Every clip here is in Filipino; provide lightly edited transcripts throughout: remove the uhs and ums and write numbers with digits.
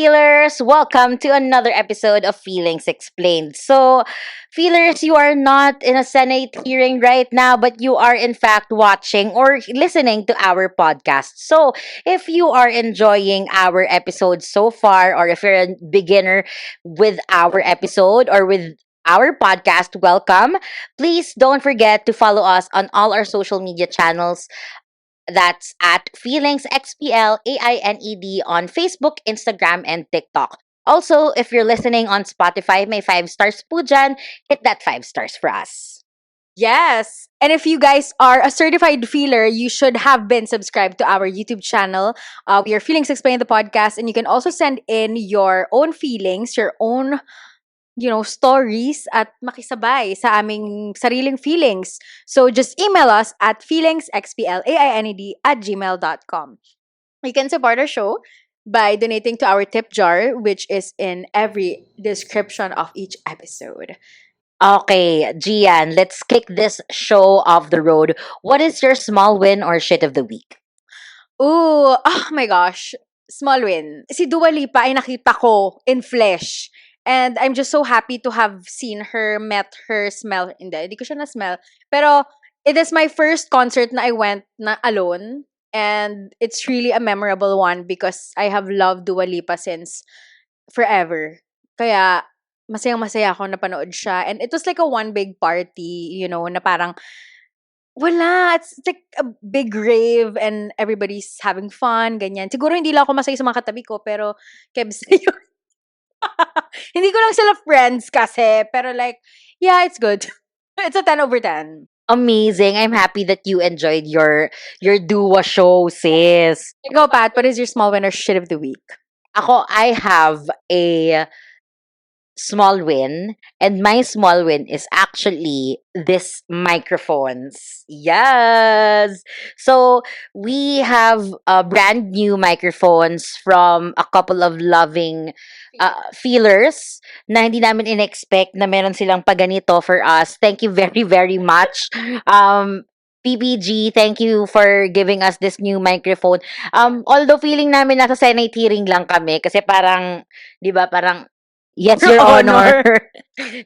feelers? Welcome to another episode of Feelings Explained. So, feelers, you are not in a Senate hearing right now, but you are in fact watching or listening to our podcast. So, if you are enjoying our episode so far, or if you're a beginner with our episode or with our podcast, welcome. Please don't forget to follow us on all our social media channels. That's at Feelings XPLAINED on Facebook, Instagram, and TikTok. Also, if you're listening on Spotify, may 5 stars po dyan. Hit that 5 stars for us. Yes. And if you guys are a certified feeler, you should have been subscribed to our YouTube channel. We are Feelings Explain the podcast, and you can also send in your own feelings, your own stories at makisabay sa aming sariling feelings. So just email us at feelingsxplained@gmail.com. You can support our show by donating to our tip jar, which is in every description of each episode. Okay, Gian, let's kick this show off the road. What is your small win or shit of the week? Ooh, oh my gosh. Small win. Si Dua Lipa ay nakita ko in flesh. And I'm just so happy to have seen her, met her, smell. Hindi ko siya na-smell. Pero it is my first concert na I went na alone. And it's really a memorable one because I have loved Dua Lipa since forever. Kaya masayang-masaya ako napanood siya. And it was like a one big party, na parang wala. It's like a big rave and everybody's having fun, ganyan. Siguro hindi lang ako masaya sa mga katabi ko, pero Kebs yun. Hindi ko lang sila friends kasi, pero like, yeah, it's good. It's a 10/10. Amazing. I'm happy that you enjoyed your Dua show, sis. Ikaw, Pat, what is your small win or shit of the week? Ako, I have a small win, and my small win is actually this microphones. Yes. So we have brand new microphones from a couple of loving feelers na hindi namin in-expect na meron silang paganito for us. Thank you very, very much. PPG, thank you for giving us this new microphone. Although feeling namin nasa Senate hearing lang kami kasi parang, di ba, parang yes, Your Honor.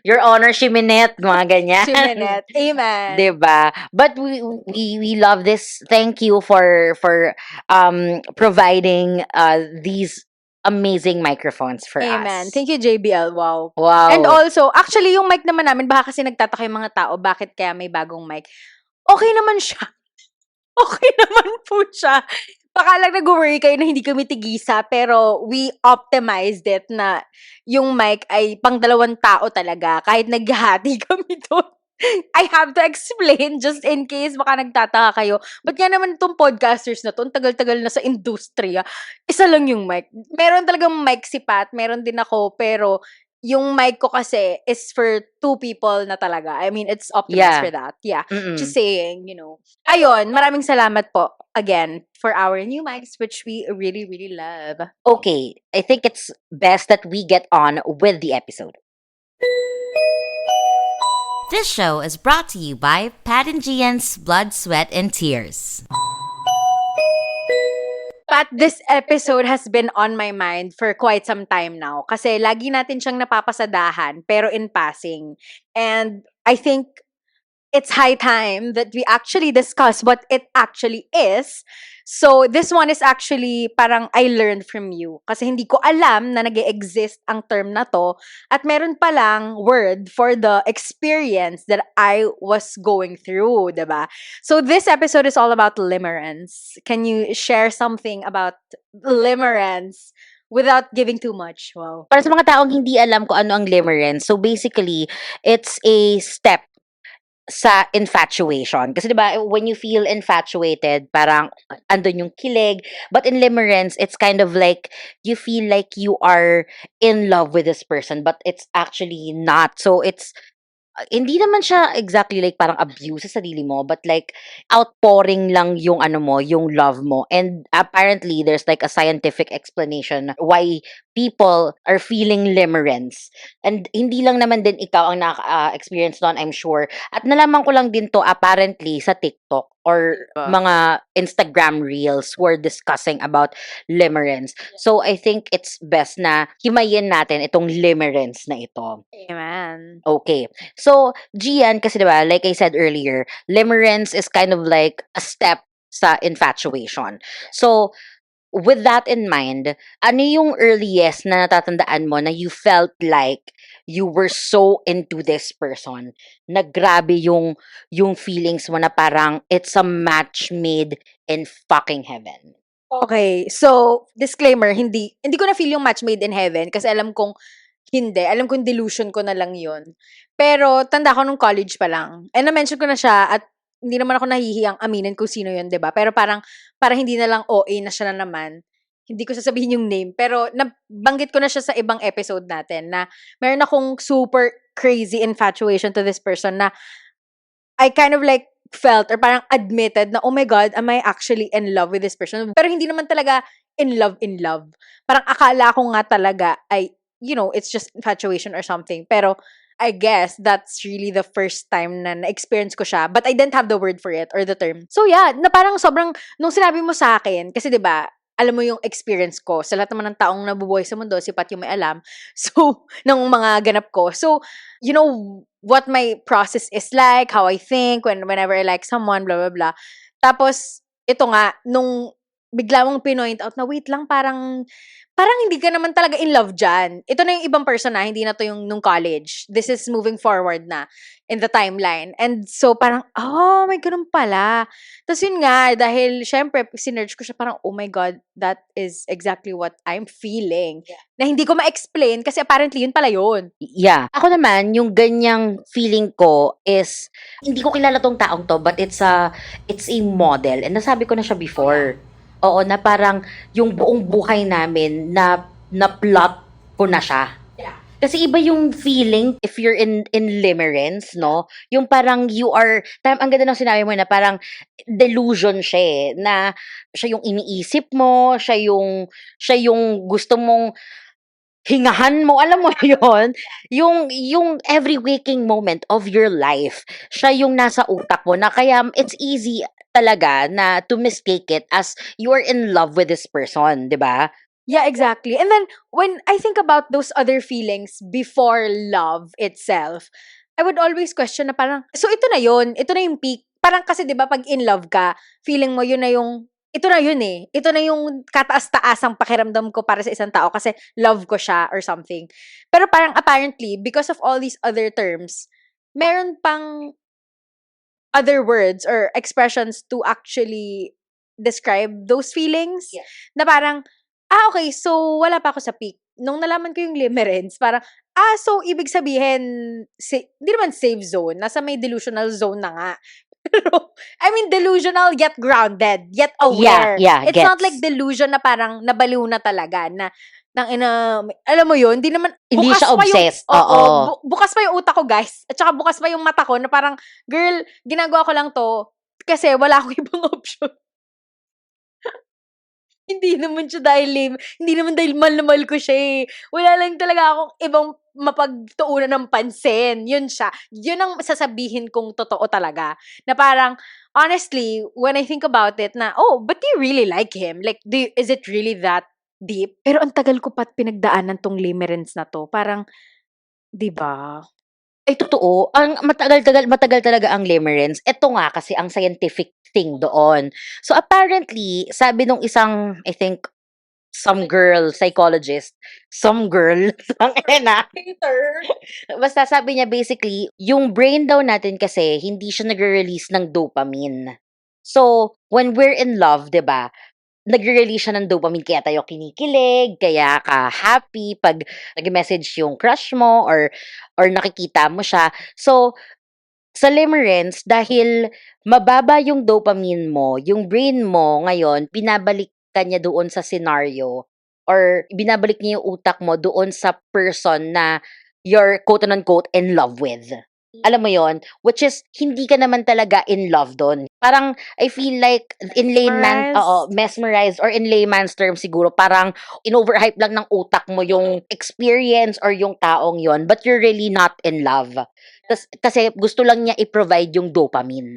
Your Honor, Shiminette, mga ganyan. Shiminette. Amen. Diba? But we love this. Thank you for providing these amazing microphones for Amen. us. Thank you, JBL. Wow. Wow. And also, actually, yung mic naman namin, baka kasi nagtataka yung mga tao, bakit kaya may bagong mic? Okay naman siya. Okay naman po siya. Baka lang nag-worry kayo na hindi kami tigisa, pero we optimized it na yung mic ay pang 2 tao talaga. Kahit naghahati kami doon. I have to explain just in case baka nagtataka kayo. Ba't nga naman itong podcasters na to, ang tagal-tagal na sa industriya, isa lang yung mic. Meron talagang mic si Pat, meron din ako, pero yung mic ko kasi is for 2 people na talaga. I mean, it's optimized for that. Yeah. Mm-mm. Just saying, Ayun, maraming salamat po again for our new mics, which we really, really love. Okay, I think it's best that we get on with the episode. This show is brought to you by Pat and Gian's Blood, Sweat, and Tears. But this episode has been on my mind for quite some time now. Kasi lagi natin siyang napapasadahan, pero in passing. And I think it's high time that we actually discuss what it actually is. So, this one is actually parang I learned from you. Kasi hindi ko alam na nag-exist ang term na to. At meron palang word for the experience that I was going through, diba? So, this episode is all about limerence. Can you share something about limerence without giving too much? Wow. Para sa mga taong hindi alam kung ano ang limerence, so basically, it's a step sa infatuation. Kasi diba, when you feel infatuated, parang andun yung kilig. But in limerence, it's kind of like, you feel like you are in love with this person, but it's actually not. So it's, hindi naman siya exactly like parang abuse sa sarili mo, but like outpouring lang yung ano mo, yung love mo. And apparently, there's like a scientific explanation why people are feeling limerence. And hindi lang naman din ikaw ang naka-experience noon, I'm sure. At nalaman ko lang din to apparently sa TikTok. or mga Instagram reels who are discussing about limerence. So I think it's best na himayin natin itong limerence na ito. Amen. Okay. So, Gian, kasi diba, like I said earlier, limerence is kind of like a step sa infatuation. So, with that in mind, ano yung earliest na natatandaan mo na you felt like you were so into this person na grabe yung feelings mo na parang it's a match made in fucking heaven? Okay, so disclaimer, hindi ko na feel yung match made in heaven kasi alam kong hindi. Alam kong delusion ko na lang yun. Pero tanda ko nung college pa lang. And na-mention ko na siya at hindi naman ako nahihiyang aminin kung sino yun, 'di ba? Pero parang hindi na lang OA na siya na naman. Hindi ko sasabihin yung name, pero nabanggit ko na siya sa ibang episode natin na meron akong super crazy infatuation to this person na I kind of like felt or parang admitted na, oh my God, am I actually in love with this person? Pero hindi naman talaga in love in love. Parang akala ko nga talaga ay, you know, it's just infatuation or something. Pero I guess that's really the first time na na-experience ko siya. But I didn't have the word for it or the term. So yeah, na parang sobrang, nung sinabi mo sa akin, kasi 'di ba alam mo yung experience ko. Sa lahat naman ng taong nabubuhay sa mundo, si Pat yung may alam. So, ng mga ganap ko. So, you know, what my process is like, how I think, whenever I like someone, blah, blah, blah. Tapos, ito nga, nung bigla mong pinoint out na, wait lang, parang hindi ka naman talaga in love dyan. Ito na yung ibang person na, hindi na to yung nung college. This is moving forward na in the timeline. And so, parang, oh, may ganun pala. Tapos yun nga, dahil, syempre, sinerge ko siya, parang, oh my God, that is exactly what I'm feeling. Yeah. Na hindi ko ma-explain kasi apparently yun pala yun. Yeah. Ako naman, yung ganyang feeling ko is, hindi ko kilala tong taong to, but it's a model. And nasabi ko na siya before. Oo, na parang yung buong buhay namin na plot ko na siya. Yeah. Kasi iba yung feeling if you're in limerence, no? Yung parang you are, ang ganda ng sinabi mo na parang delusion siya eh, na siya yung iniisip mo, siya yung gusto mong hingahan mo, alam mo yon, yung every waking moment of your life, siya yung nasa utak mo na kaya it's easy talaga na to mistake it as you are in love with this person, 'di ba? Yeah, exactly. And then when I think about those other feelings before love itself, I would always question na parang, so ito na yung peak. Parang kasi 'di ba pag in love ka, feeling mo yun na yung ito na yun eh. Ito na yung kataas-taasang pakiramdam ko para sa isang tao kasi love ko siya or something. Pero parang apparently, because of all these other terms, meron pang other words or expressions to actually describe those feelings. Yeah. Na parang, okay, so wala pa ako sa peak. Nung nalaman ko yung limerence, parang, so ibig sabihin, hindi naman safe zone, nasa may delusional zone na nga. Pero, I mean, delusional yet grounded, yet aware. Yeah, It's not like delusion na parang nabaliw na talaga, na alam mo yun, hindi Hindi siya obsessed. Bukas pa yung utak ko, guys. At saka bukas pa yung mata ko na parang, girl, ginagawa ko lang to kasi wala akong ibang option. Hindi naman siya dahil hindi naman dahil mahal na mahal ko siya eh. Wala lang talaga akong ibang mapagtuunan ng pansin. Yun siya. Yun ang sasabihin kong totoo talaga. Na parang, honestly, when I think about it na, but do you really like him? Like, is it really that deep? Pero ang tagal ko pa't pinagdaanan tong limerence na to. Parang, di ba? Ay, totoo. Ang matagal talaga ang limerence. Ito nga kasi ang scientific thing doon. So, apparently, sabi nung isang, I think, some girl psychologist, basta sabi niya basically, yung brain daw natin kasi, hindi siya nagre-release ng dopamine. So, when we're in love, 'di ba, nagre-release siya ng dopamine kaya tayo kinikilig, kaya ka happy pag nag-message yung crush mo or nakikita mo siya. So, sa limerence, dahil mababa yung dopamine mo, yung brain mo ngayon, binabalik ka niya doon sa scenario or binabalik niya yung utak mo doon sa person na you're quote-unquote in love with. Alam mo yon, which is hindi ka naman talaga in love doon. Parang I feel like in layman, mesmerized or in layman's terms siguro parang in-overhype lang ng utak mo yung experience or yung taong yon, but you're really not in love. Kasi gusto lang niya i-provide yung dopamine.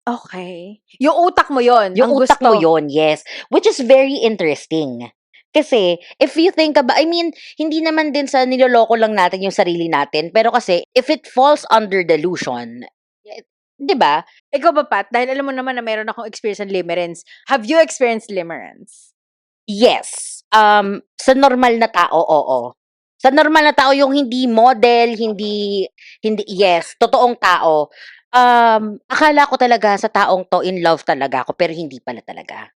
Okay. Yung utak mo yon Yung ang utak mo gusto. yon, yes. Which is very interesting. Kasi, if you think about, I mean, hindi naman din sa niloloko lang natin yung sarili natin. Pero kasi, if it falls under delusion, di ba? Ikaw ba, Pat? Dahil alam mo naman na meron akong experience ng limerence. Have you experienced limerence? Yes. Sa normal na tao, oo. Sa normal na tao, yung hindi model, hindi, yes, totoong tao. Akala ko talaga sa taong to in love talaga ako, pero hindi pala talaga.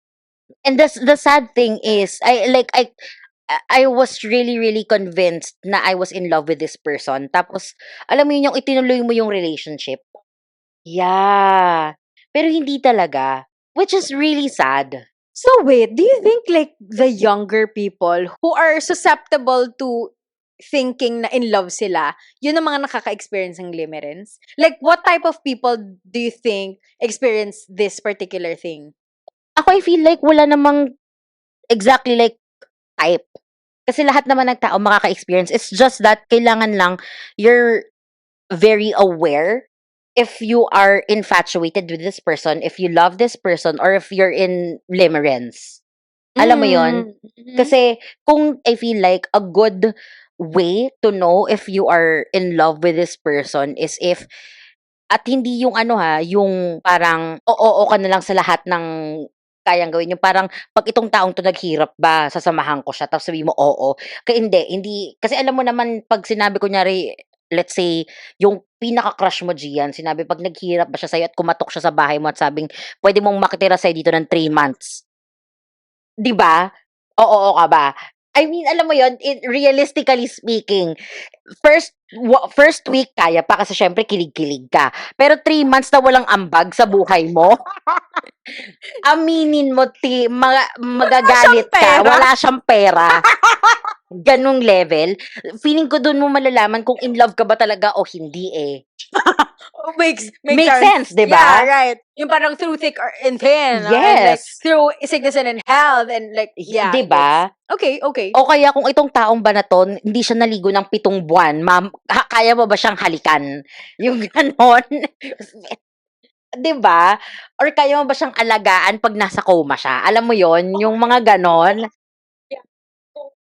And the sad thing is, I was really, really convinced na I was in love with this person. Tapos, alam mo yun, yung itinuloy mo yung relationship. Yeah. Pero hindi talaga. Which is really sad. So wait, do you think like the younger people who are susceptible to thinking na in love sila, yun ang mga nakaka-experience ng limerence? Like, what type of people do you think experience this particular thing? Ako, I feel like wala namang exactly like type. Kasi lahat naman ng tao makaka-experience. It's just that kailangan lang you're very aware if you are infatuated with this person, if you love this person, or if you're in limerence. Alam mo yon? Mhm. Kasi kung I feel like a good way to know if you are in love with this person is if at hindi yung ano yung parang oo ka na lang sa lahat ng kayang gawin. Yung parang pag itong taong to naghirap ba, sasamahan ko siya. Tapos sabi mo oo. Kaya hindi. Kasi alam mo naman pag sinabi kunyari, let's say, yung pinaka-crush mo, Gian, sinabi pag naghirap ba siya sa'yo at kumatok siya sa bahay mo at sabing, pwede mong makitira sa'yo dito ng 3 months. 'Di ba? Oo ka ba? I mean, alam mo yon, realistically speaking, first week kaya pa kasi syempre kilig-kilig ka. Pero 3 months na walang ambag sa buhay mo, aminin mo, magagalit ka, pera. wala siyang pera. Ganong level. Feeling ko doon mo malalaman kung in love ka ba talaga o hindi eh. Makes Makes sense, 'di ba? Yeah, right. Yung parang through thick and thin. And like, Yes. through sickness and health. And like, yeah. 'Di ba? Okay. O kaya kung itong taong ba na 'to, hindi siya naligo ng 7 buwan, kaya mo ba siyang halikan? Yung gano'n. 'Di ba? Or kaya mo ba siyang alagaan pag nasa coma siya? Alam mo yon, yung mga gano'n.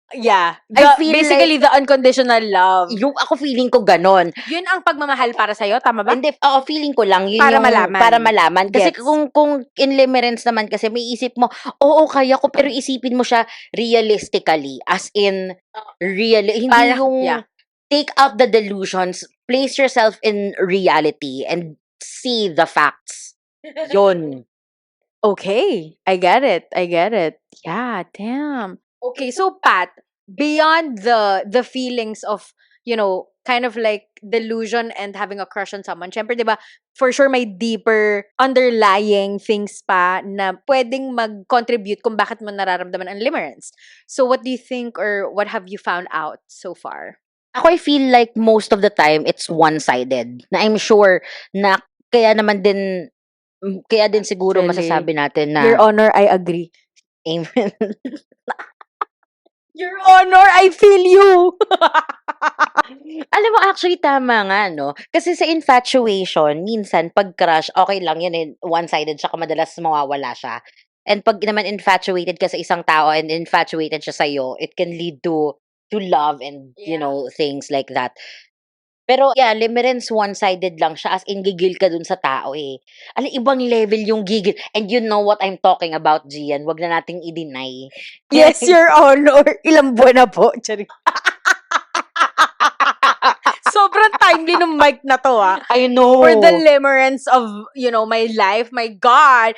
Yeah. I feel basically, the unconditional love. Yung ako feeling ko gano'n. Yun ang pagmamahal para sa'yo, tama ba? Hindi, feeling ko lang yun Para yung malaman. para malaman. Kasi Gets. kung in limerence naman kasi may isip mo, oo kaya ko, pero isipin mo siya realistically. As in, hindi yung yeah. take out the delusions, place yourself in reality and see the facts. Yun. Okay. I get it. Yeah, damn. Okay, so Pat, beyond the feelings of, kind of like delusion and having a crush on someone, syempre, 'di ba, for sure may deeper underlying things pa na pwedeng mag-contribute kung bakit mo nararamdaman ang limerence. So what do you think or what have you found out so far? Ako, I feel like most of the time, it's one-sided. Na I'm sure na kaya din siguro Actually, masasabi natin na Your Honor, I agree. amen. Your Honor, I feel you! Alam mo, actually, tama nga, no? Kasi sa infatuation, minsan, pag crush, okay lang yun, one-sided siya, madalas mawawala siya. And pag naman infatuated ka sa isang tao and infatuated siya sa'yo, it can lead to love and, things like that. Pero, yeah, limerence one-sided lang siya, as in, gigil ka dun sa tao eh. Alam, ibang level yung gigil. And you know what I'm talking about, Gian. Wag na nating i-deny. Yes, Your Honor. Ilang buwan na po. Sobrang timely ng mic na to, ah. I know. For the limerence of, my life. My God.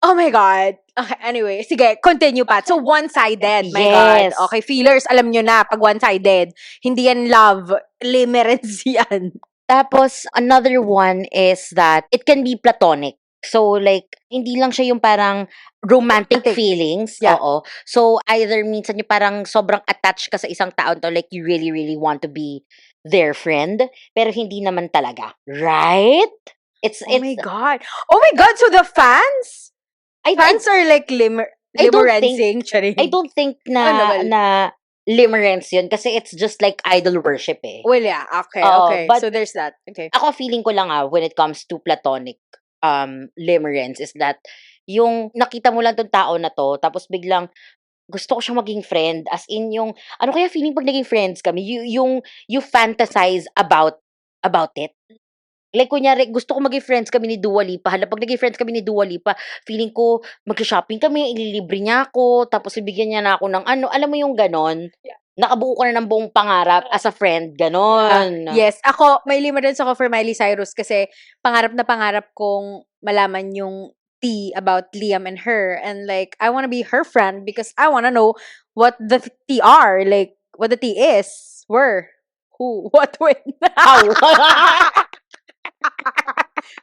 Oh my God. Okay, anyway, sige, continue, Pat. So, one-sided. My Yes. God. Okay, feelers, alam nyo na, pag one-sided, hindi yan love. Limerence yan. Tapos, another one is that it can be platonic. So, like, hindi lang siya yung parang romantic feelings. Yeah. Oo. So, either minsan yung parang sobrang attached ka sa isang tao to, like, you really, really want to be their friend. Pero hindi naman talaga. Right? Oh my God. Oh my God, so the fans are like I don't limerencing. I don't think Ano ba? na limerence yun kasi it's just like idol worship eh. Well, yeah. Okay, Oo, okay. but So there's that. Okay. ako feeling ko lang when it comes to platonic limerence is that yung nakita mo lang tong tao na to tapos biglang gusto ko siyang maging friend as in yung ano kaya feeling pag naging friends kami you fantasize about it. Like kunyari gusto ko maging friends kami ni Dua Lipa. Hala pag naging friends kami ni Dua Lipa, feeling ko magsho-shopping kami, ililibre niya ako, tapos bibigyan niya na ako ng ano, alam mo yung ganon? Nakabuo ka na ng buong pangarap as a friend, ganon. Yes, ako, may limerence ako for Miley Cyrus kasi pangarap na pangarap kong malaman yung tea about Liam and her. And like, I want to be her friend because I want to know what the tea are. Like, what the tea is. Where. Who. What. When. How?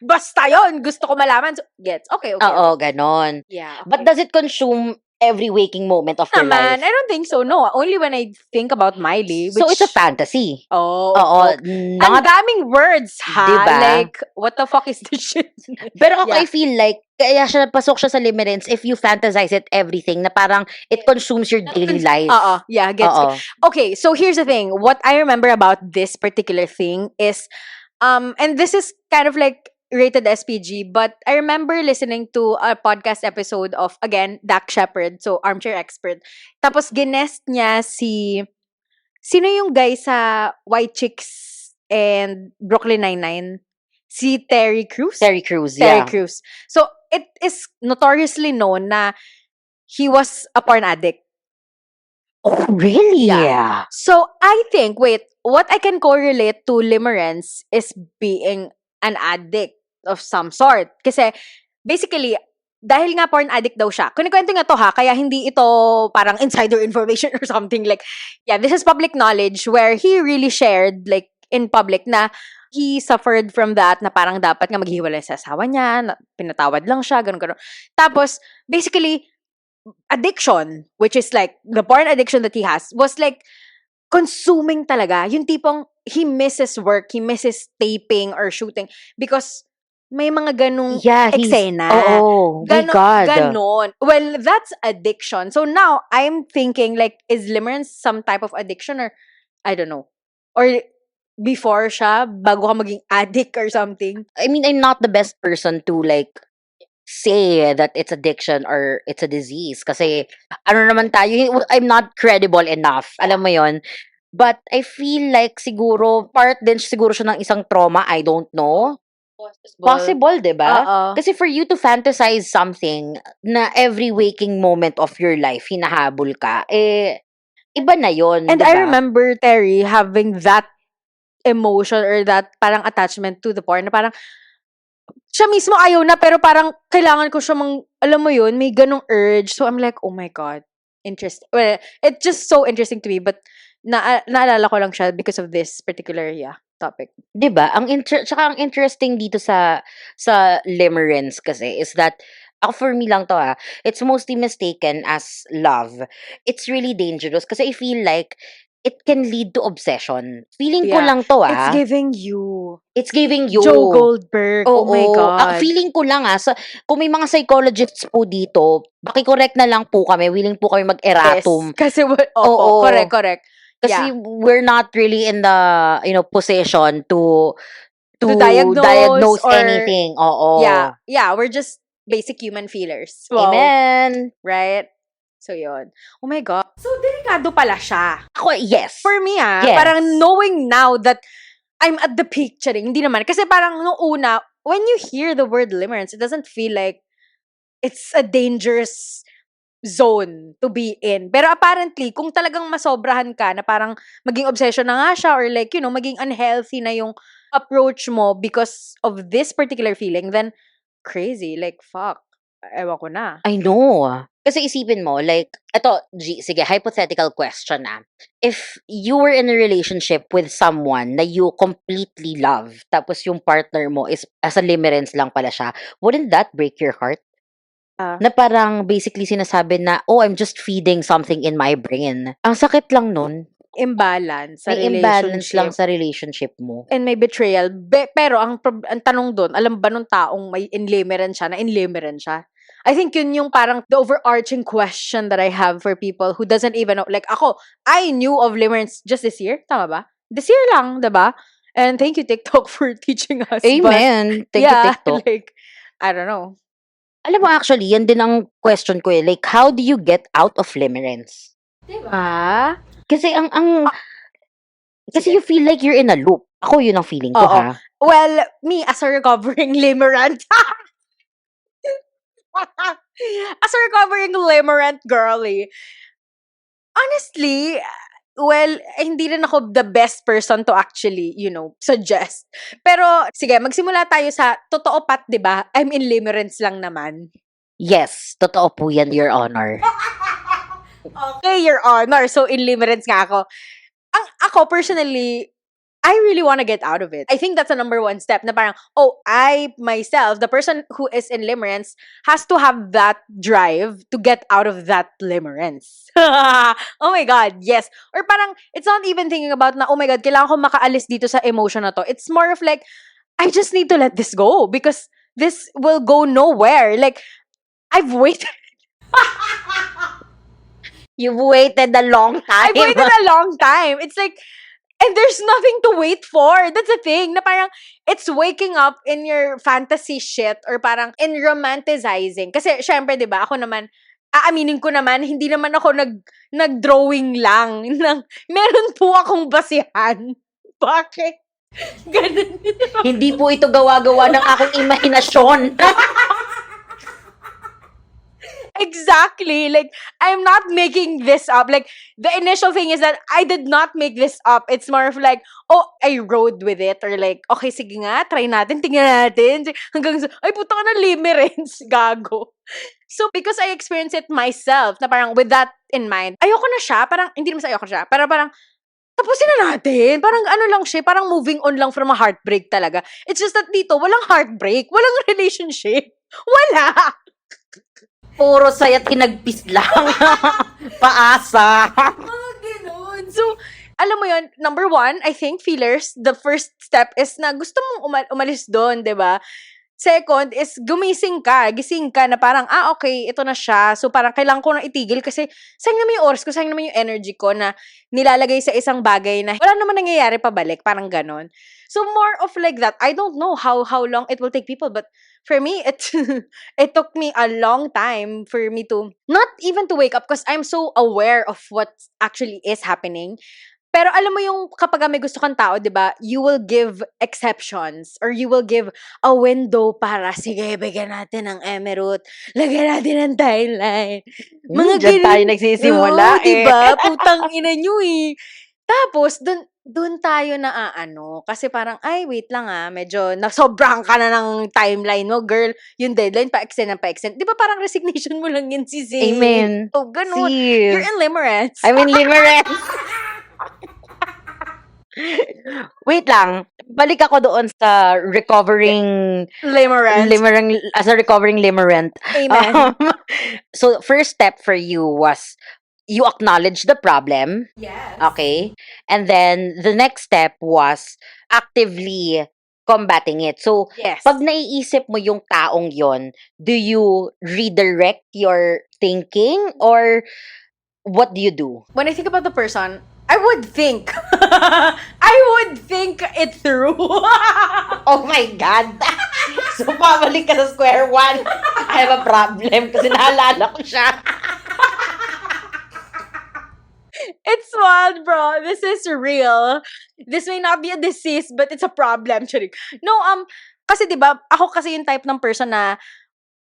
Basta yon gusto ko malaman. So, gets. Okay, okay. Oo, ganon. Yeah. But does it consume every waking moment of your Naman, life? I don't think so. No, only when I think about Miley. So which- it's a fantasy. Oh, Oo, Ang not daming words, ha? Diba? Like, what the fuck is this shit? pero ako Yeah. I feel like kaya siya pasok siya sa limerence if you fantasize it everything na parang it consumes your daily life. Yeah, gets. Oo. Okay, so here's the thing. What I remember about this particular thing is, and this is kind of like rated SPG, but I remember listening to a podcast episode of, again, Dak Shepard, so armchair expert. Tapos ginest niya sino yung guy sa White Chicks and Brooklyn Nine-Nine? Si Terry Crews? Terry Crews, Terry yeah. Crews. So, it is notoriously known na he was a porn addict. Oh, really? Yeah. So, I think, what I can correlate to limerence is being an addict of some sort. Kasi, basically, dahil nga porn addict daw siya, kunikwento nga to ha, kaya hindi ito parang insider information or something like, yeah, this is public knowledge where he really shared, like, in public na he suffered from that, na parang dapat nga maghiwalay sa asawa niya, na pinatawad lang siya, ganun. Tapos, basically, addiction, which is like, the porn addiction that he has, was like, consuming talaga. Yung tipong, he misses work, he misses taping or shooting, because may mga ganung Yeah, eksena. Oh, my God. Ganon. Well, that's addiction. So now, I'm thinking, like, is limerence some type of addiction or, I don't know. Or, before siya, bago ka maging addict or something. I mean, I'm not the best person to like say that it's addiction or it's a disease kasi ano naman tayo, I'm not credible enough. Alam mo yon. But I feel like siguro part din siguro siya ng isang trauma, I don't know. Possible, 'di ba? Oo. Kasi for you to fantasize something na every waking moment of your life hinahabol ka, iba na yon. And I remember Terry having that emotion or that parang attachment to the porn na parang siya mismo ayaw na pero parang kailangan ko siya alam mo yun, may ganong urge. So I'm like, oh my God, interesting. Well, it's just so interesting to me but naalala ko lang siya because of this particular topic. 'Di ba? Tsaka ang interesting dito sa limerence kasi is that ako for me lang to it's mostly mistaken as love. It's really dangerous kasi I feel like it can lead to obsession. Feeling ko Yeah. lang to It's giving you It's giving you Joe Goldberg. Oh my God. feeling ko lang kung may mga psychologists po dito, baki-correct na lang po kami. Willing po kami mag-erratum. Yes. Kasi, Oo. correct. Kasi we're not really in the, position to diagnose or- anything. Oo. Yeah, we're just basic human feelers. Wow. Amen. Right? So, yun. Oh my God. So, delikado pala siya. Ako, yes. For me, Yes. parang knowing now that I'm at the picturing, hindi naman. Kasi parang nung una, when you hear the word limerence, it doesn't feel like it's a dangerous zone to be in. Pero apparently, kung talagang masobrahan ka na parang maging obsession na nga siya or like, maging unhealthy na yung approach mo because of this particular feeling, then crazy. Like, fuck. Ewan ko na. I know. Kasi isipin mo, like, sige, hypothetical question If you were in a relationship with someone na you completely love, tapos yung partner mo is as a limerence lang pala siya, wouldn't that break your heart? Na parang basically sinasabi na, I'm just feeding something in my brain. Ang sakit lang nun. Imbalance sa May relationship. imbalance lang sa relationship mo. And may betrayal. Pero ang tanong doon, alam ba nung taong may inlimerence siya, na inlimerence siya? I think yun yung parang the overarching question that I have for people who doesn't even know. Like ako, I knew of limerence just this year. Tama ba? This year lang, diba? And thank you, TikTok, for teaching us. But Amen. Thank you, yeah, TikTok. like, I don't know. Alam mo, actually, yan din ang question ko eh. Like, how do you get out of limerence? Diba? Kasi kasi Sige. you feel like you're in a loop. Ako, yun ang feeling ko, Oo. ha? Well, me, as a recovering limerent, as a recovering limerent girly, honestly, well, hindi rin ako the best person to actually, suggest. Pero, sige, magsimula tayo sa, totoo pat, di ba? I'm in limerence lang naman. Yes, totoo po yan, Your Honor. Okay, Your Honor. So, in limerence nga ako. Ako, personally, I really want to get out of it. I think that's the number one step na parang, I, myself, the person who is in limerence, has to have that drive to get out of that limerence. Oh my God, yes. Or parang, it's not even thinking about na, oh my God, kailangan ko makaalis dito sa emotion na to. It's more of like, I just need to let this go because this will go nowhere. Like, I've waited. You've waited a long time. I've waited a long time. It's like, and there's nothing to wait for. That's the thing. Na parang, it's waking up in your fantasy shit or parang in romanticizing. Kasi, syempre, di ba, ako naman, aaminin ko naman, hindi naman ako nag-drawing lang. Meron po akong basihan. Bakit? Ganun. Hindi po ito gawa-gawa ng aking imahinasyon. Exactly. Like, I'm not making this up. Like, the initial thing is that I did not make this up. It's more of like, I rode with it. Or like, okay, sige nga, try natin, tingnan natin. Hanggang sa, ay, puta ka na limerence. Gago. So, because I experienced it myself, na parang with that in mind, ayoko na siya. Parang, hindi naman sa ayoko siya. Pero parang, tapusin na natin. Parang ano lang siya, parang moving on lang from a heartbreak talaga. It's just that dito, walang heartbreak, walang relationship. Wala. Puro saya't kinagpis lang. Paasa. Mga ganun. So, alam mo yun, number one, I think, feelers, the first step is na gusto mong umalis doon, di ba? Second is gising ka na parang, okay, ito na siya. So, parang kailangan ko na itigil kasi sayang naman yung oras ko, sayang naman yung energy ko na nilalagay sa isang bagay na wala naman nangyayari pabalik, parang ganon. So, more of like that. I don't know how long it will take people, but for me, it took me a long time for me to, not even to wake up because I'm so aware of what actually is happening. Pero alam mo yung kapag may gusto kang tao, 'di ba? You will give exceptions or you will give a window para sige, bigyan natin ng emerald. Lagyan natin ng timeline. Mga Diyan ganun. tayo nagsisimula Oo, 'di ba? Putang ina nyo eh. Tapos doon tayo na kasi parang ay wait lang medyo nasobrahan ka na ng timeline mo, girl. Yung deadline pa-extend. 'Di ba parang resignation mo lang yun si Zay? Amen. Oh, ganun. Sis. You're in limerence. I'm in limerence. Wait lang. Balik ako doon sa recovering Limerence. as a recovering limerent. Amen. So first step for you was you acknowledge the problem. Yes. Okay? And then the next step was actively combating it. So Yes. pag naiisip mo yung taong yon, do you redirect your thinking or what do you do? When I think about the person, I would think. I would think it through. Oh my God! So, pabalik ka sa square one. I have a problem kasi naalala ko siya. It's wild, bro. This is real. This may not be a disease, but it's a problem. Charing. No, kasi diba, ako kasi yung type ng person na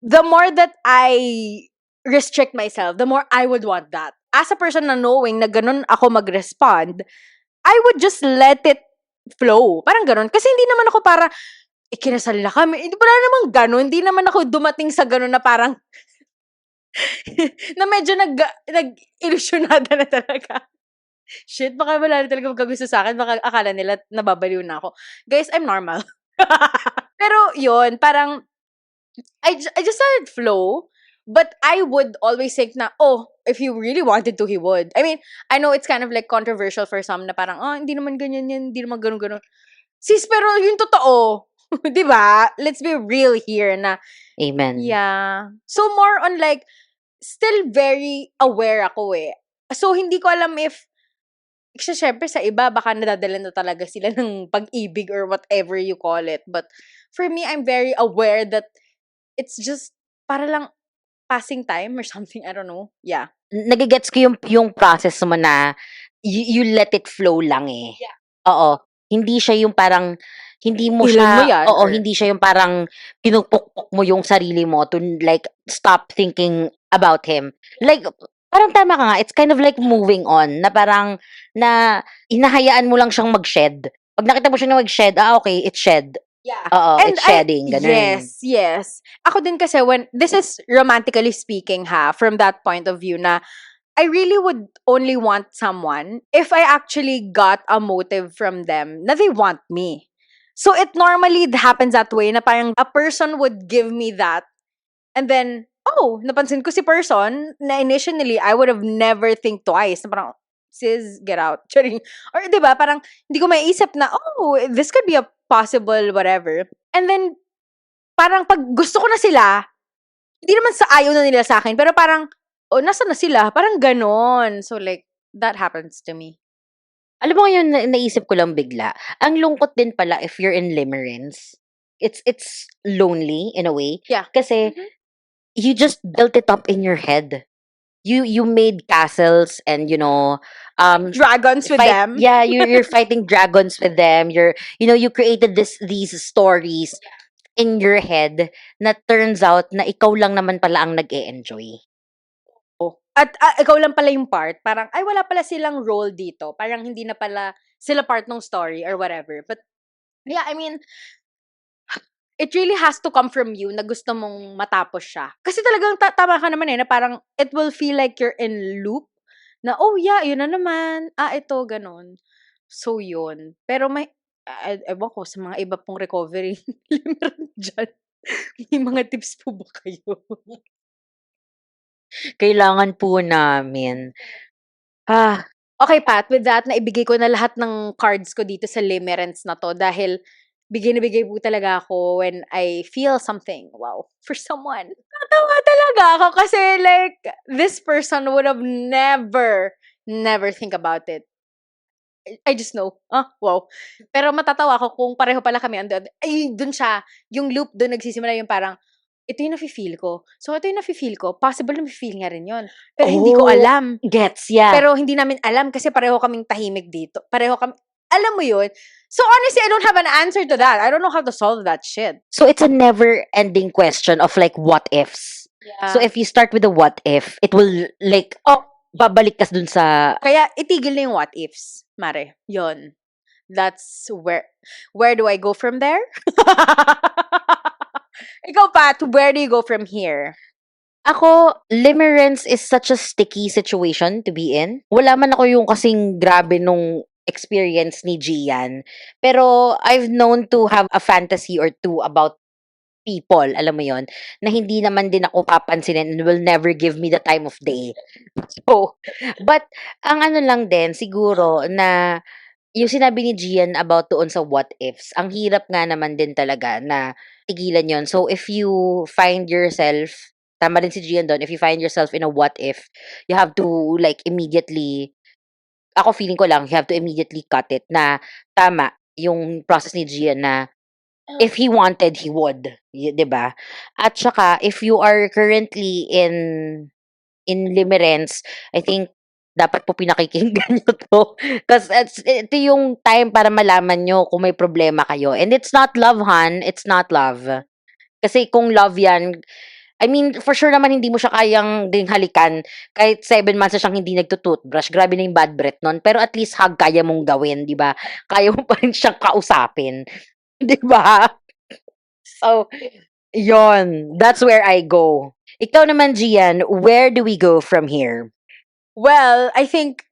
the more that I restrict myself, the more I would want that. As a person na knowing na ganun ako mag-respond, I would just let it flow. Parang ganun. Kasi hindi naman ako para, ikinasal na kami. Wala naman ganun. Hindi naman ako dumating sa ganun na parang, na medyo nag-ilusyonada na talaga. Shit, baka wala na talaga magkagusto sa akin. Baka akala nila nababaliw na ako. Guys, I'm normal. Pero yun, parang, I just let it flow. But I would always think na, if he really wanted to, he would. I mean, I know it's kind of like controversial for some na parang, hindi naman ganyan yan, hindi naman ganun-ganun. Sis, pero yung totoo. Di ba? Let's be real here na, Amen. yeah. So, more on like, still very aware ako eh. So, hindi ko alam if, kasi syempre sa iba, baka nadadala na talaga sila ng pag-ibig or whatever you call it. But, for me, I'm very aware that it's just, para lang passing time or something. I don't know. Yeah. Nagigets ko yung process mo na you let it flow lang eh. Yeah. Oo. Hindi siya yung parang, hindi mo Ilan mo siya, yan, oo, or- hindi siya yung parang pinupukpok mo yung sarili mo to like stop thinking about him. Like, parang tama ka nga, it's kind of like moving on, na parang, na inahayaan mo lang siyang mag-shed. Pag nakita mo siya na mag-shed, okay, it's shed. Yeah. Oo, it's shedding, ganun. Yes. Ako din kasi when, this is romantically speaking from that point of view na, I really would only want someone if I actually got a motive from them na they want me. So it normally happens that way na parang a person would give me that and then, oh, napansin ko si person na initially I would have never think twice. Na parang, sis, get out. Charing. Or diba, parang hindi ko maiisip na, oh, this could be a possible whatever. And then, parang pag gusto ko na sila, hindi naman sa ayaw na nila sa akin, pero parang, oh, nasa na sila? Parang ganon. So like, that happens to me. Alam mo ngayon, naisip ko lang bigla. Ang lungkot din pala if you're in limerence. It's lonely in a way. Yeah. Kasi Mhm. you just built it up in your head. You made castles and Dragons with fight, them. yeah, you're fighting dragons with them. You created these stories in your head na turns out na ikaw lang naman pala ang nag-e-enjoy. At ikaw lang pala yung part. Parang, ay, wala pala silang role dito. Parang hindi na pala sila part ng story or whatever. But, yeah, I mean, it really has to come from you na gusto mong matapos siya. Kasi talagang tama ka naman eh, na parang it will feel like you're in loop. Na, oh yeah, yun na naman. Ito, ganun. So, yun. Pero may, ewan ko, sa mga iba pong recovery, meron dyan. May mga tips po ba kayo? Kailangan po namin. Okay, Pat, with that, naibigay ko na lahat ng cards ko dito sa limerence na to dahil bigay na bigay po talaga ako when I feel something, wow, for someone. Natawa talaga ako kasi like, this person would have never think about it. I just know. Wow. Pero matatawa ako kung pareho pala kami. Ay, dun siya. Yung loop dun nagsisimula yung parang, ito yung nafe-feel ko. So, ito yung nafe-feel ko. Possible na nafe-feel niya rin yun. Pero hindi ko Oh, alam. gets, yeah. Pero hindi namin alam kasi pareho kaming tahimik dito. Pareho kami, alam mo yun? So, honestly, I don't have an answer to that. I don't know how to solve that shit. So it's a never-ending question of like what ifs. Yeah. So if you start with a what if, it will like babalik ka dun sa Kaya, itigil na yung what ifs, Mare. Yun. That's where do I go from there? Ikaw, Pat, where do you go from here? ako, limerence is such a sticky situation to be in. Wala man ako yung kasing grabe nung experience ni Gian. Pero I've known to have a fantasy or two about people, alam mo yon, na hindi naman din ako papansinin and will never give me the time of day. So, but ang ano lang din, siguro na yung sinabi ni Gian about doon sa what ifs, ang hirap nga naman din talaga na tigilan yon. So, if you find yourself, tama rin si Gian doon, if you find yourself in a what if, you have to like immediately, ako feeling ko lang, you have to immediately cut it na tama yung process ni Gian na if he wanted, he would. 'Di ba? At saka, if you are currently in limerence, I think dapat po pinakikinggan nyo to. Kasi ito yung time para malaman nyo kung may problema kayo. And it's not love, Han. It's not love. Kasi kung love yan, I mean, for sure naman hindi mo siya kayang ding halikan. Kahit 7 months na siyang hindi nagtutoothbrush, grabe na yung bad breath nun. Pero at least hug kaya mong gawin, di ba? Kaya mo pa rin siyang kausapin. Di ba? So, yon. That's where I go. Ikaw naman, Gian, where do we go from here? Well, I think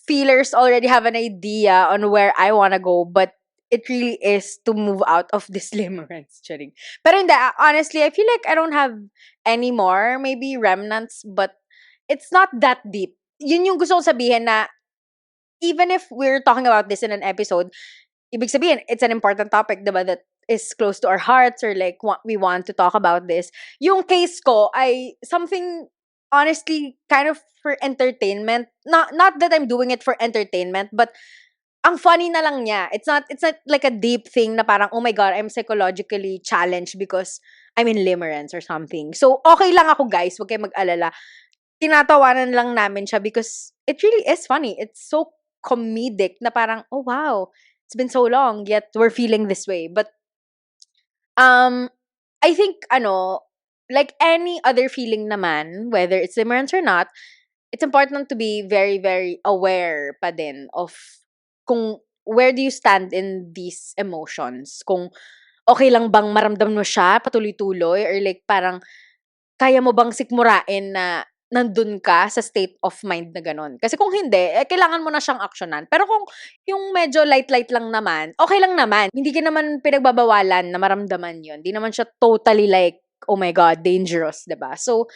feelers already have an idea on where I want to go, but it really is to move out of this limerence. Charing. Pero hindi, honestly, I feel like I don't have any more, maybe remnants, but it's not that deep. Yun yung gusto kong sabihin na even if we're talking about this in an episode, ibig sabihin, it's an important topic, diba? That is close to our hearts or like we want to talk about this. Yung case ko ay something honestly kind of for entertainment. Not that I'm doing it for entertainment, but ang funny na lang niya. It's not like a deep thing na parang, oh my God, I'm psychologically challenged because I'm in limerence or something. So, okay lang ako, guys. Huwag kayong mag-alala. Tinatawanan lang namin siya because it really is funny. It's so comedic na parang, oh wow, it's been so long, yet we're feeling this way. But, I think, like any other feeling naman, whether it's limerence or not, it's important to be very, very aware pa din of kung where do you stand in these emotions. Kung okay lang bang maramdam mo siya patuloy-tuloy or like parang kaya mo bang sikmurain na nandun ka sa state of mind na ganun. Kasi kung hindi, kailangan mo na siyang aksyonan. Pero kung yung medyo light-light lang naman, okay lang naman. Hindi ka naman pinagbabawalan na maramdaman yun. Hindi naman siya totally like, oh my God, dangerous, diba? So,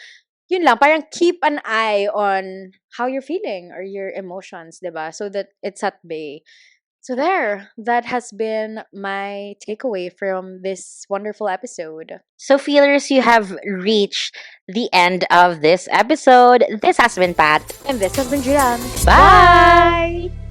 yun lang, parang keep an eye on how you're feeling or your emotions, diba? So that it's at bay. So there, that has been my takeaway from this wonderful episode. So, feelers, you have reached the end of this episode. This has been Pat. And this has been Gian. Bye!